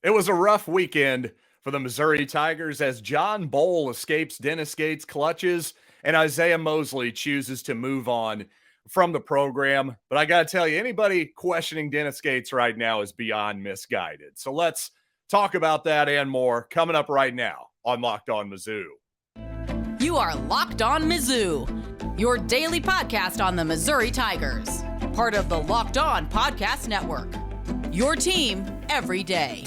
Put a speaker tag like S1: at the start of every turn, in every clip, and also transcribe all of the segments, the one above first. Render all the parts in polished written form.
S1: It was a rough weekend for the Missouri Tigers as John Bowl escapes Dennis Gates' clutches and Isiaih Mosley chooses to move on from the program. But I got to tell you, anybody questioning Dennis Gates right now is beyond misguided. So let's talk about that and more coming up right now on Locked On Mizzou.
S2: You are Locked On Mizzou, your daily podcast on the Missouri Tigers, part of the Locked On Podcast Network, your team every day.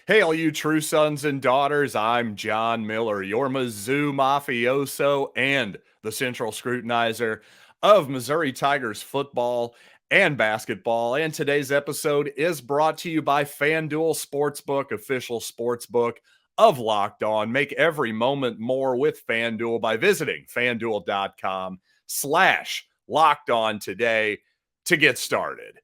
S1: Hey, all you true sons and daughters, I'm John Miller, your Mizzou mafioso and the central scrutinizer of Missouri Tigers football and basketball. And today's episode is brought to you by FanDuel Sportsbook, official sportsbook of Locked On. Make every moment more with FanDuel by visiting FanDuel.com/LockedOn today to get started.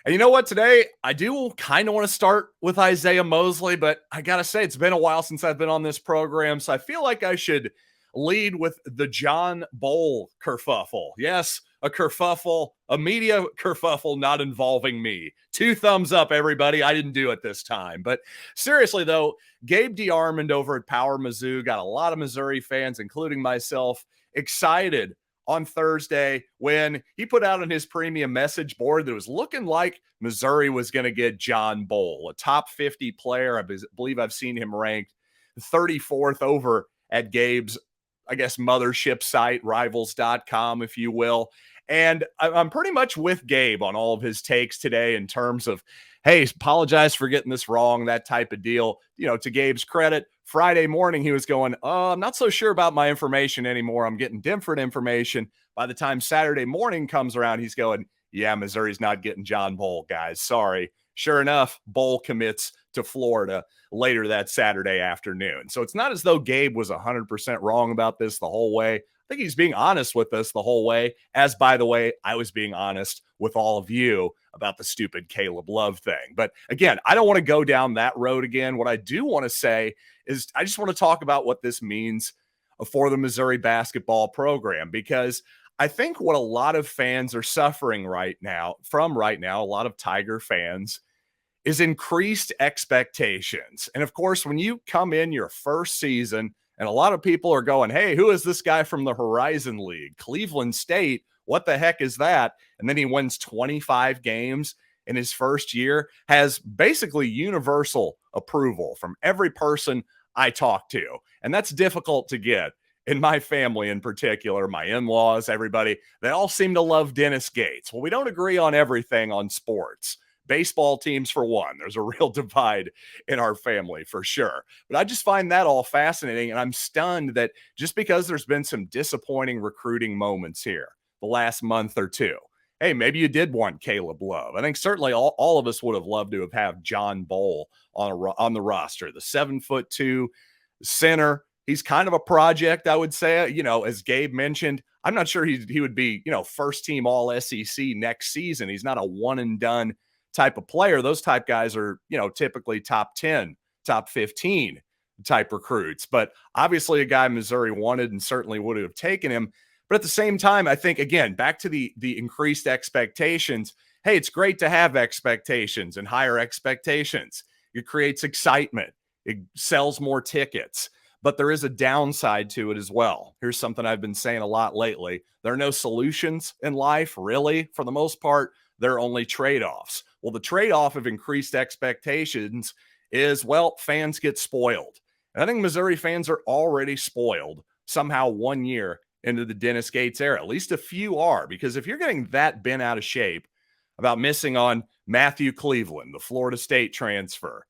S1: And you know what? Today, I do kind of want to start with Isiaih Mosley, but I got to say, it's been a while since I've been on this program, so I feel like I should lead with the John Bowl kerfuffle. Yes, a kerfuffle, a media kerfuffle not involving me. 2 thumbs up, everybody. I didn't do it this time. But seriously, though, Gabe DeArmond over at Power Mizzou got a lot of Missouri fans, including myself, excited on Thursday when he put out on his premium message board that it was looking like Missouri was going to get John Bowl, a top 50 player. I believe I've seen him ranked 34th over at Gabe's, I guess, mothership site, rivals.com, if you will. And I'm pretty much with Gabe on all of his takes today in terms of, hey, apologize for getting this wrong, that type of deal. You know, to Gabe's credit, Friday morning, he was going, I'm not so sure about my information anymore. I'm getting different information. By the time Saturday morning comes around, he's going, yeah, Missouri's not getting John Bowl, guys. Sorry. Sure enough, Bowl commits to Florida later that Saturday afternoon. So it's not as though Gabe was 100% wrong about this the whole way. I think he's being honest with us the whole way, as, by the way, I was being honest with all of you about the stupid Caleb Love thing. But again, I don't want to go down that road again. What I do want to say is I just want to talk about what this means for the Missouri basketball program, because I think what a lot of fans are suffering right now, a lot of Tiger fans, is increased expectations. And of course, when you come in your first season and a lot of people are going, hey, who is this guy from the Horizon League? Cleveland State, what the heck is that? And then he wins 25 games in his first year, has basically universal approval from every person I talk to. And that's difficult to get. In my family in particular, my in-laws, everybody, they all seem to love Dennis Gates. Well, we don't agree on everything on sports. Baseball teams, for one, there's a real divide in our family for sure. But I just find that all fascinating. And I'm stunned that just because there's been some disappointing recruiting moments here the last month or two, hey, maybe you did want Caleb Love. I think certainly all of us would have loved to have John Bowl on the roster, the 7'2" center. He's kind of a project, I would say. You know, as Gabe mentioned, I'm not sure he would be, first team all SEC next season. He's not a one and done type of player. Those type guys are, typically top 10, top 15 type recruits. But obviously a guy Missouri wanted and certainly would have taken him. But at the same time, I think, again, back to the increased expectations. Hey, it's great to have expectations and higher expectations. It creates excitement. It sells more tickets. But there is a downside to it as well. Here's something I've been saying a lot lately. There are no solutions in life, really. For the most part, there are only trade-offs. Well, the trade-off of increased expectations is, well, fans get spoiled. And I think Missouri fans are already spoiled somehow 1 year into the Dennis Gates era. At least a few are, because if you're getting that bent out of shape about missing on Matthew Cleveland, the Florida State transfer,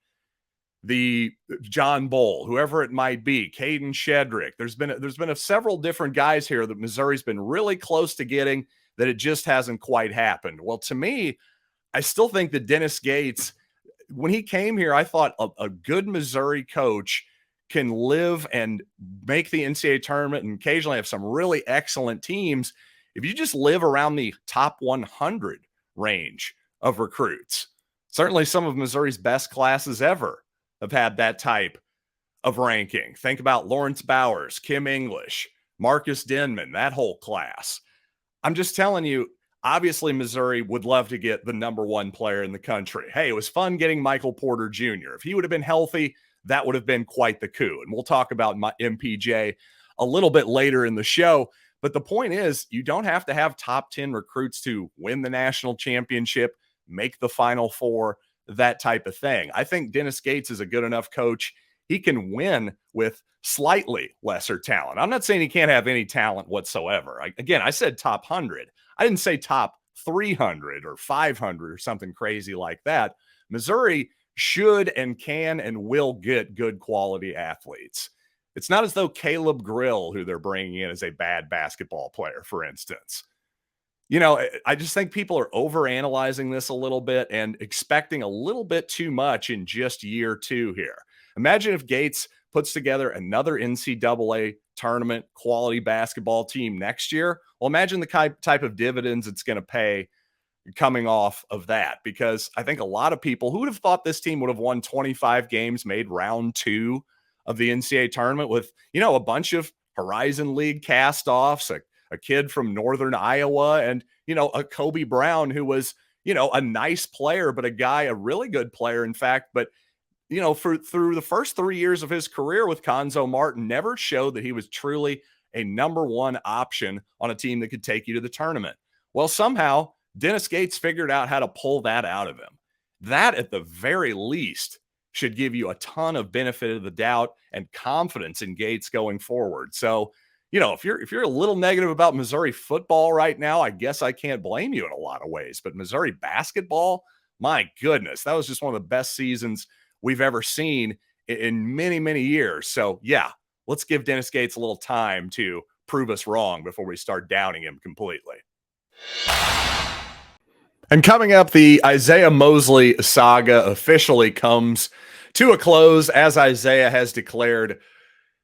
S1: the John Bowl, whoever it might be, Caden Shedrick, there's been several different guys here that Missouri's been really close to getting that it just hasn't quite happened. Well, to me, I still think that Dennis Gates, when he came here, I thought a good Missouri coach can live and make the NCAA tournament and occasionally have some really excellent teams if you just live around the top 100 range of recruits. Certainly some of Missouri's best classes ever have had that type of ranking. Think about Lawrence Bowers, Kim English, Marcus Denman, that whole class. I'm just telling you, obviously Missouri would love to get the number one player in the country. Hey, it was fun getting Michael Porter Jr. If he would have been healthy, that would have been quite the coup. And we'll talk about my MPJ a little bit later in the show. But the point is, you don't have to have top 10 recruits to win the national championship, make the Final Four, that type of thing. I think Dennis Gates is a good enough coach. He can win with slightly lesser talent. I'm not saying he can't have any talent whatsoever. I said top 100. I didn't say top 300 or 500 or something crazy like that. Missouri should and can and will get good quality athletes. It's not as though Caleb Grill, who they're bringing in, is a bad basketball player, for instance. I just think people are overanalyzing this a little bit and expecting a little bit too much in just year two here. Imagine if Gates puts together another NCAA tournament quality basketball team next year. Well, imagine the type of dividends it's going to pay coming off of that, because I think a lot of people who would have thought this team would have won 25 games, made round two of the NCAA tournament with, a bunch of Horizon League cast-offs, a kid from Northern Iowa, and, a Kobe Brown who was, a nice player, but a really good player, in fact, but through the first 3 years of his career with Konzo Martin, never showed that he was truly a number one option on a team that could take you to the tournament. Well, somehow Dennis Gates figured out how to pull that out of him. That, at the very least, should give you a ton of benefit of the doubt and confidence in Gates going forward. So, if you're a little negative about Missouri football right now, I guess I can't blame you in a lot of ways. But Missouri basketball, my goodness, that was just one of the best seasons we've ever seen in many, many years. So, yeah, let's give Dennis Gates a little time to prove us wrong before we start downing him completely. And coming up, the Isiaih Mosley saga officially comes to a close as Isiaih has declared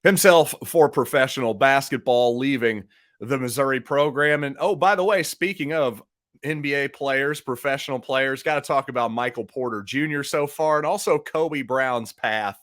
S1: himself for professional basketball, leaving the Missouri program. And, oh, by the way, speaking of NBA players, professional players, got to talk about Michael Porter Jr. so far, and also Kobe Brown's path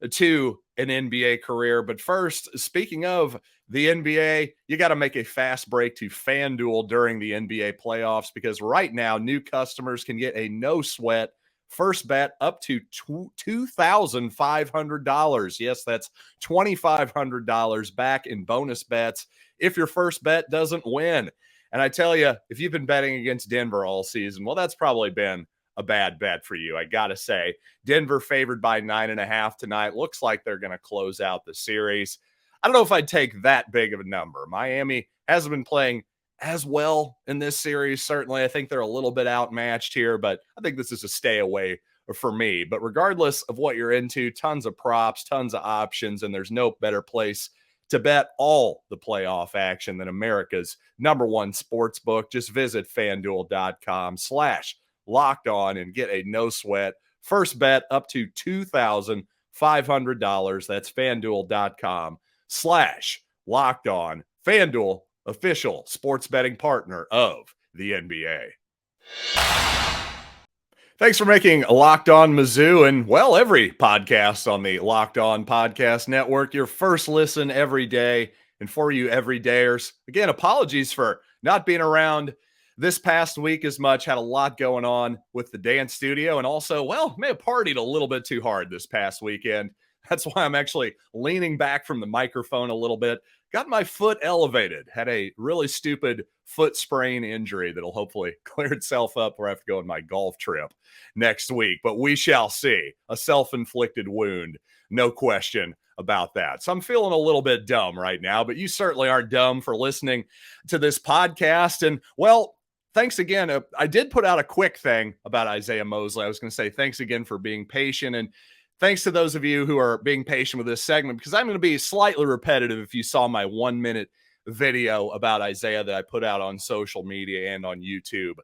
S1: to an NBA career. But first, speaking of the NBA, you got to make a fast break to FanDuel during the NBA playoffs, because right now new customers can get a no sweat first bet up to $2,500. Yes, that's $2,500 back in bonus bets if your first bet doesn't win. And I tell you, if you've been betting against Denver all season, well, that's probably been a bad bet for you. I got to say, Denver favored by 9.5 tonight. Looks like they're going to close out the series. I don't know if I'd take that big of a number. Miami hasn't been playing as well in this series. Certainly, I think they're a little bit outmatched here, but I think this is a stay away for me. But regardless of what you're into, tons of props, tons of options, and there's no better place to bet all the playoff action than America's number one sports book. Just visit FanDuel.com/LockedOn and get a no sweat first bet up to $2,500. That's FanDuel.com/LockedOn. FanDuel, official sports betting partner of the NBA. Thanks for making Locked On Mizzou and, well, every podcast on the Locked On Podcast Network your first listen every day. And for you everydayers, again, apologies for not being around this past week as much. Had a lot going on with the dance studio, and also, well, may have partied a little bit too hard this past weekend. That's why I'm actually leaning back from the microphone a little bit. Got my foot elevated. Had a really stupid foot sprain injury that'll hopefully clear itself up where I have to go on my golf trip next week. But we shall see. A self-inflicted wound. No question about that. So I'm feeling a little bit dumb right now, but you certainly aren't dumb for listening to this podcast. And, well, thanks again. I did put out a quick thing about Isiaih Mosley. I was going to say thanks again for being patient, and thanks to those of you who are being patient with this segment, because I'm going to be slightly repetitive if you saw my 1-minute video about Isiaih that I put out on social media and on YouTube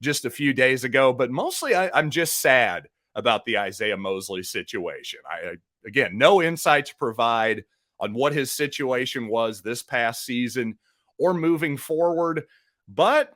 S1: just a few days ago. But mostly I'm just sad about the Isiaih Mosley situation. Again, no insight to provide on what his situation was this past season or moving forward. But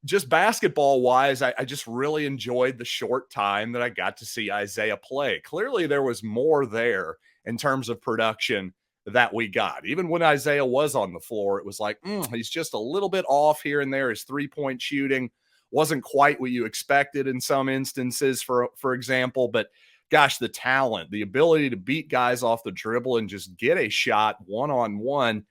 S1: Just basketball wise, I just really enjoyed the short time that I got to see Isiaih play. Clearly, there was more there in terms of production that we got. Even when Isiaih was on the floor, it was like, he's just a little bit off here and there. His 3-point shooting wasn't quite what you expected in some instances, for example. But gosh, the talent, the ability to beat guys off the dribble and just get a shot one-on-one,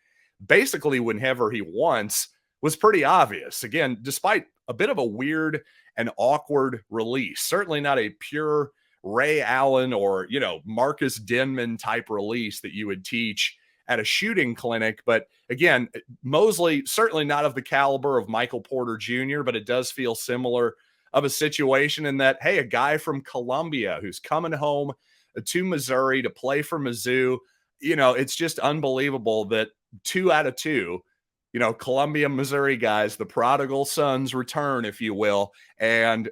S1: basically whenever he wants, was pretty obvious. Again, despite a bit of a weird and awkward release, certainly not a pure Ray Allen or, Marcus Denman type release that you would teach at a shooting clinic. But again, Mosley, certainly not of the caliber of Michael Porter Jr., but it does feel similar of a situation in that, hey, a guy from Columbia who's coming home to Missouri to play for Mizzou, it's just unbelievable that 2 out of 2, Columbia, Missouri guys, the prodigal sons return, if you will. And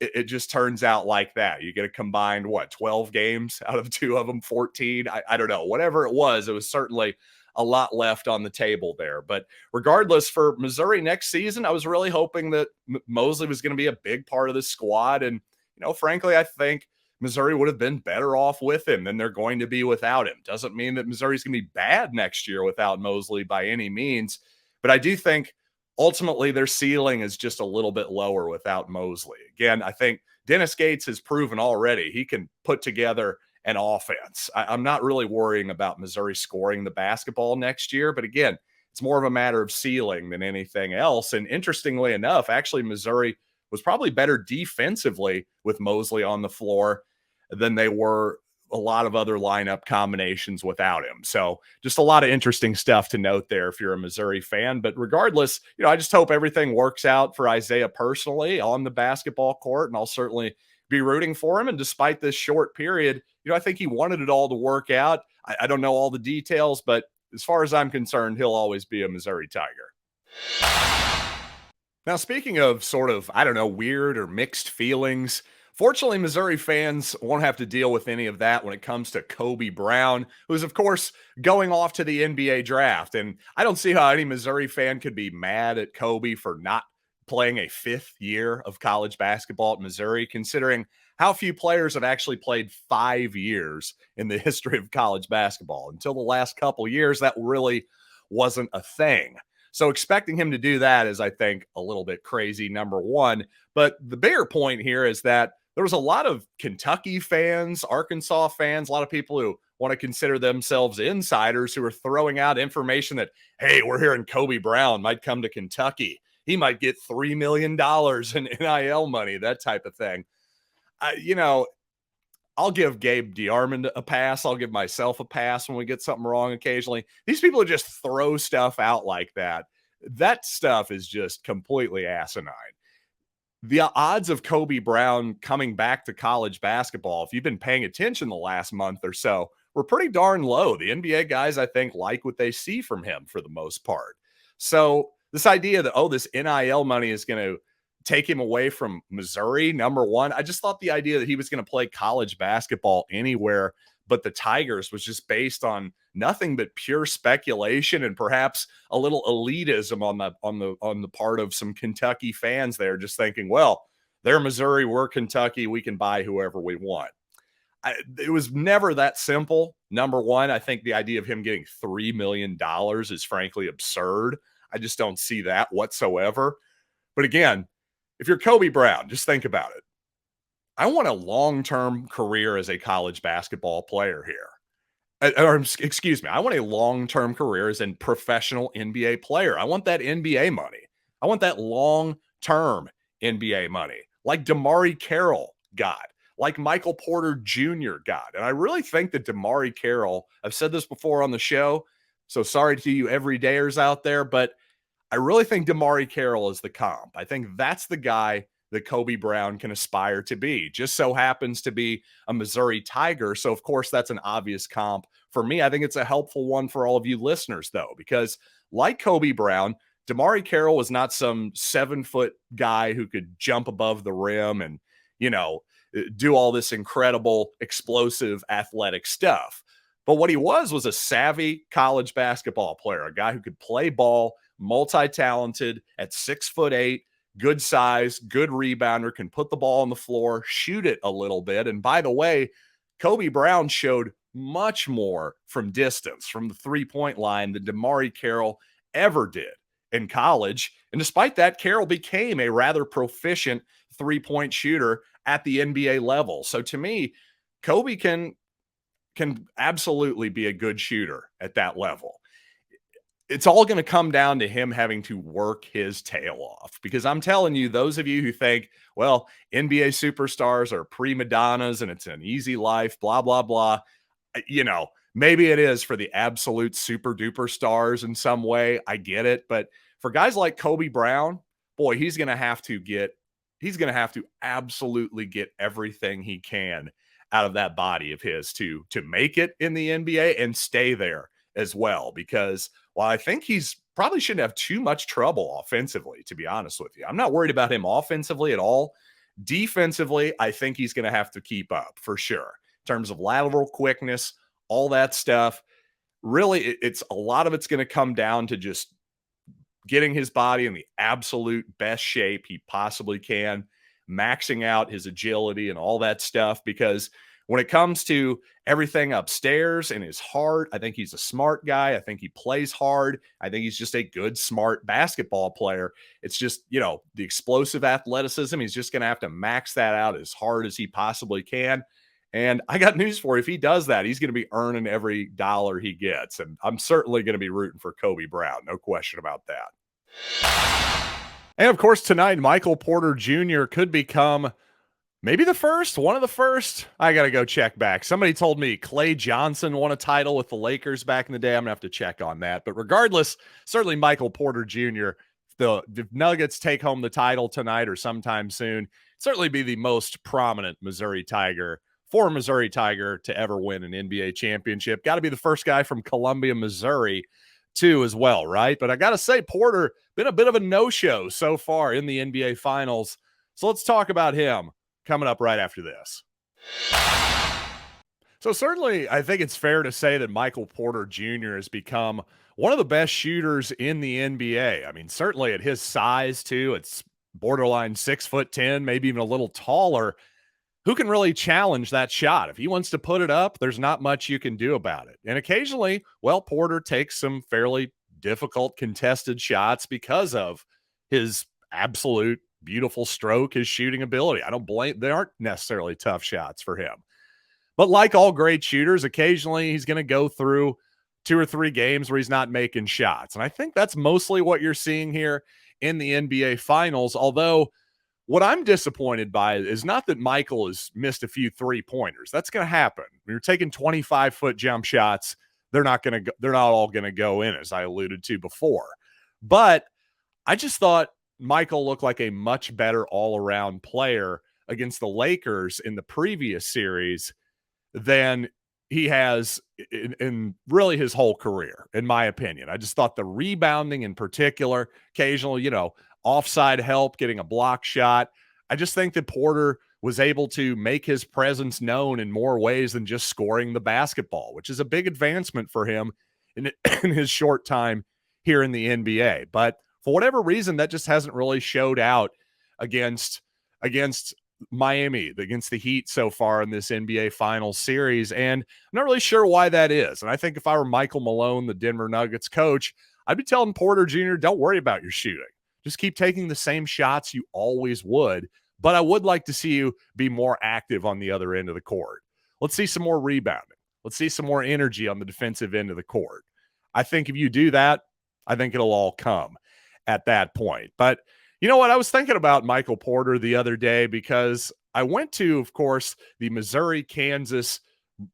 S1: it just turns out like that. You get a combined, 12 games out of 2 of them, 14. I don't know. Whatever it was certainly a lot left on the table there. But regardless, for Missouri next season, I was really hoping that Mosley was going to be a big part of the squad. And, frankly, I think Missouri would have been better off with him than they're going to be without him. Doesn't mean that Missouri's going to be bad next year without Mosley by any means. But I do think ultimately their ceiling is just a little bit lower without Mosley. Again, I think Dennis Gates has proven already he can put together an offense. I'm not really worrying about Missouri scoring the basketball next year. But again, it's more of a matter of ceiling than anything else. And interestingly enough, actually, Missouri was probably better defensively with Mosley on the floor than they were a lot of other lineup combinations without him. So just a lot of interesting stuff to note there if you're a Missouri fan. But regardless, I just hope everything works out for Isiaih personally on the basketball court, and I'll certainly be rooting for him. And despite this short period, I think he wanted it all to work out. I don't know all the details, but as far as I'm concerned, he'll always be a Missouri Tiger. Now, speaking of sort of, weird or mixed feelings, fortunately, Missouri fans won't have to deal with any of that when it comes to Kobe Brown, who's, of course, going off to the NBA draft. And I don't see how any Missouri fan could be mad at Kobe for not playing a 5th year of college basketball at Missouri, considering how few players have actually played 5 years in the history of college basketball. Until the last couple years, that really wasn't a thing. So expecting him to do that is, I think, a little bit crazy, number one. But the bigger point here is that there was a lot of Kentucky fans, Arkansas fans, a lot of people who want to consider themselves insiders who are throwing out information that, hey, we're hearing Kobe Brown might come to Kentucky. He might get $3 million in NIL money, that type of thing. I'll give Gabe DeArmond a pass. I'll give myself a pass when we get something wrong occasionally. These people just throw stuff out like that. That stuff is just completely asinine. The odds of Kobe Brown coming back to college basketball, if you've been paying attention the last month or so, were pretty darn low. The NBA guys, I think, like what they see from him for the most part. So this idea that, this NIL money is going to take him away from Missouri, number one, I just thought the idea that he was going to play college basketball anywhere but the Tigers was just based on nothing but pure speculation and perhaps a little elitism on the part of some Kentucky fans there, just thinking, well, they're Missouri, we're Kentucky, we can buy whoever we want. It was never that simple. Number one, I think the idea of him getting $3 million is frankly absurd. I just don't see that whatsoever. But again, if you're Kobe Brown, just think about it. I want a long-term career as a college basketball player here. Excuse me. I want a long-term career as a professional NBA player. I want that NBA money. I want that long-term NBA money like DeMarre Carroll got, like Michael Porter Jr. got. And I really think that DeMarre Carroll, I've said this before on the show, so sorry to you everydayers out there, but I really think DeMarre Carroll is the comp. I think that's the guy that Kobe Brown can aspire to be. Just so happens to be a Missouri Tiger. So, of course, that's an obvious comp for me. I think it's a helpful one for all of you listeners, though, because like Kobe Brown, DeMarre Carroll was not some 7-foot guy who could jump above the rim and, do all this incredible, explosive, athletic stuff. But what he was a savvy college basketball player, a guy who could play ball, multi-talented at 6'8", good size, good rebounder, can put the ball on the floor, shoot it a little bit. And by the way, Kobe Brown showed much more from distance, from the three-point line than DeMarre Carroll ever did in college. And despite that, Carroll became a rather proficient three-point shooter at the NBA level. So to me, Kobe can absolutely be a good shooter at that level. It's all going to come down to him having to work his tail off, because I'm telling you, those of you who think, well, NBA superstars are prima donnas and it's an easy life, blah, blah, blah. Maybe it is for the absolute super duper stars in some way. I get it. But for guys like Kobe Brown, boy, he's going to have to absolutely get everything he can out of that body of his to make it in the NBA and stay there as well. Because while I think he's probably shouldn't have too much trouble offensively, to be honest with you, I'm not worried about him offensively at all. Defensively, I think he's going to have to keep up for sure in terms of lateral quickness, all that stuff. Really, it's a lot of it's going to come down to just getting his body in the absolute best shape he possibly can, maxing out his agility and all that stuff. Because when it comes to everything upstairs in his heart, I think he's a smart guy. I think he plays hard. I think he's just a good, smart basketball player. It's just, the explosive athleticism. He's just going to have to max that out as hard as he possibly can. And I got news for you. If he does that, he's going to be earning every dollar he gets. And I'm certainly going to be rooting for Kobe Brown. No question about that. And of course, tonight, Michael Porter Jr. could become maybe one of the first. I got to go check back. Somebody told me Clay Johnson won a title with the Lakers back in the day. I'm going to have to check on that. But regardless, certainly Michael Porter Jr., the Nuggets take home the title tonight or sometime soon, certainly be the most prominent former Missouri Tiger to ever win an NBA championship. Got to be the first guy from Columbia, Missouri, too, as well, right? But I got to say, Porter, been a bit of a no-show so far in the NBA Finals. So let's talk about him coming up right after this. So certainly, I think it's fair to say that Michael Porter Jr. has become one of the best shooters in the NBA. I mean, certainly at his size, too. It's borderline 6'10", maybe even a little taller. Who can really challenge that shot? If he wants to put it up, there's not much you can do about it. And occasionally, Porter takes some fairly difficult contested shots because of his absolute beautiful stroke, his shooting ability. I don't blame, they aren't necessarily tough shots for him. But like all great shooters, occasionally he's going to go through 2 or 3 games where he's not making shots. And I think that's mostly what you're seeing here in the NBA Finals. Although what I'm disappointed by is not that Michael has missed a few 3-pointers. That's going to happen. When you're taking 25-foot jump shots, they're not all going to go in, as I alluded to before. But I just thought Michael looked like a much better all-around player against the Lakers in the previous series than he has in really his whole career, in my opinion. I just thought the rebounding in particular, occasional, offside help, getting a block shot. I just think that Porter was able to make his presence known in more ways than just scoring the basketball, which is a big advancement for him in his short time here in the NBA. But for whatever reason, that just hasn't really showed out against Miami, against the Heat so far in this NBA Finals series. And I'm not really sure why that is. And I think if I were Michael Malone, the Denver Nuggets coach, I'd be telling Porter Jr., don't worry about your shooting. Just keep taking the same shots you always would. But I would like to see you be more active on the other end of the court. Let's see some more rebounding. Let's see some more energy on the defensive end of the court. I think if you do that, I think it'll all come at that point. But you know what? I was thinking about Michael Porter the other day because I went to, of course, the Missouri-Kansas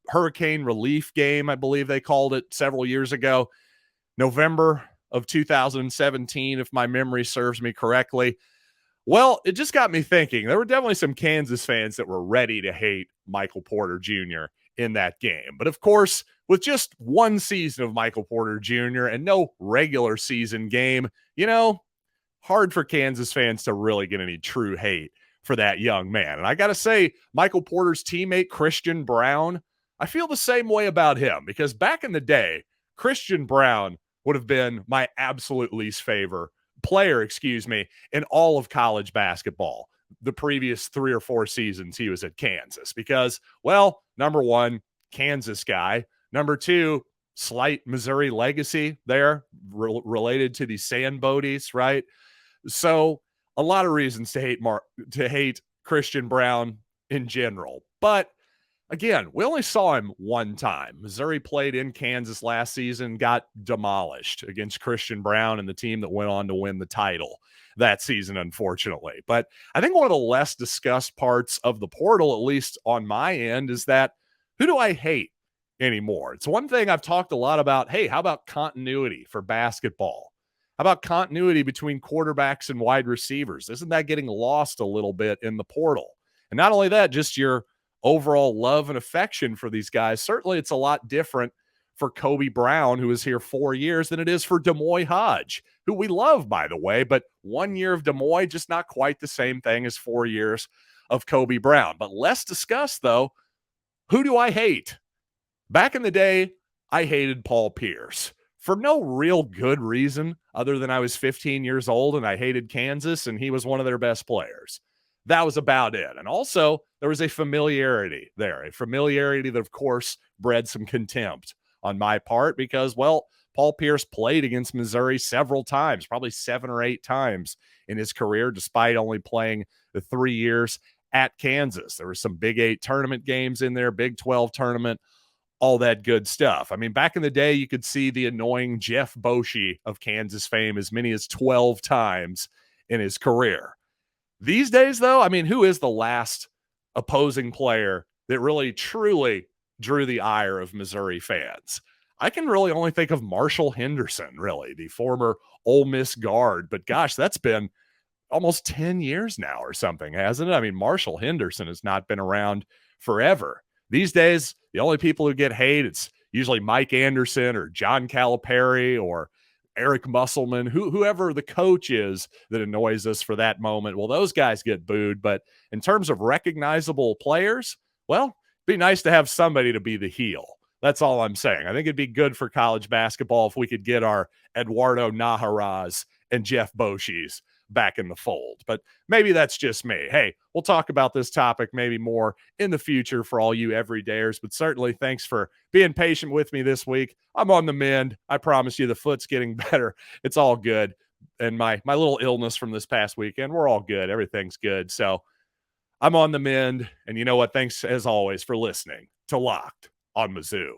S1: hurricane relief game, I believe they called it, several years ago, November of 2017, if my memory serves me correctly. Well, it just got me thinking. There were definitely some Kansas fans that were ready to hate Michael Porter Jr. in that game. But of course, with just one season of Michael Porter Jr. and no regular season game, hard for Kansas fans to really get any true hate for that young man. And I got to say, Michael Porter's teammate, Christian Braun, I feel the same way about him because back in the day, Christian Braun would have been my absolute least favorite player, in all of college basketball the previous 3 or 4 seasons he was at Kansas because, well, number one, Kansas guy. Number two, slight Missouri legacy there related to the Sandboties, right? So a lot of reasons to hate Christian Braun in general. But again, we only saw him one time. Missouri played in Kansas last season, got demolished against Christian Braun and the team that went on to win the title that season, unfortunately. But I think one of the less discussed parts of the portal, at least on my end, is that who do I hate anymore? It's one thing I've talked a lot about. Hey, how about continuity for basketball? How about continuity between quarterbacks and wide receivers? Isn't that getting lost a little bit in the portal? And not only that, just your overall love and affection for these guys. Certainly it's a lot different for Kobe Brown, who was here 4 years, than it is for Demoy Hodge, who we love, by the way, but 1 year of Demoy, just not quite the same thing as 4 years of Kobe Brown. But less discussed, though, who do I hate? Back in the day, I hated Paul Pierce for no real good reason other than I was 15 years old and I hated Kansas and he was one of their best players. That was about it. And also, there was a familiarity there, a familiarity that, of course, bred some contempt on my part because, well, Paul Pierce played against Missouri several times, probably 7 or 8 times in his career, despite only playing the 3 years at Kansas. There were some Big 8 tournament games in there, Big 12 tournament, all that good stuff. I mean, back in the day, you could see the annoying Jeff Boschee of Kansas fame as many as 12 times in his career. These days, though, I mean, who is the last opposing player that really, truly drew the ire of Missouri fans? I can really only think of Marshall Henderson, really, the former Ole Miss guard. But gosh, that's been almost 10 years now or something, hasn't it? I mean, Marshall Henderson has not been around forever. These days, the only people who get hate, it's usually Mike Anderson or John Calipari or Eric Musselman, whoever the coach is that annoys us for that moment. Well, those guys get booed. But in terms of recognizable players, well, it'd be nice to have somebody to be the heel. That's all I'm saying. I think it'd be good for college basketball if we could get our Eduardo Najarraz and Jeff Boshees back in the fold. But maybe that's just me. Hey, we'll talk about this topic maybe more in the future for all you everydayers, but certainly thanks for being patient with me this week. I'm on the mend. I promise you the foot's getting better. It's all good. And my little illness from this past weekend, we're all good. Everything's good. So I'm on the mend. And you know what? Thanks as always for listening to Locked on Mizzou.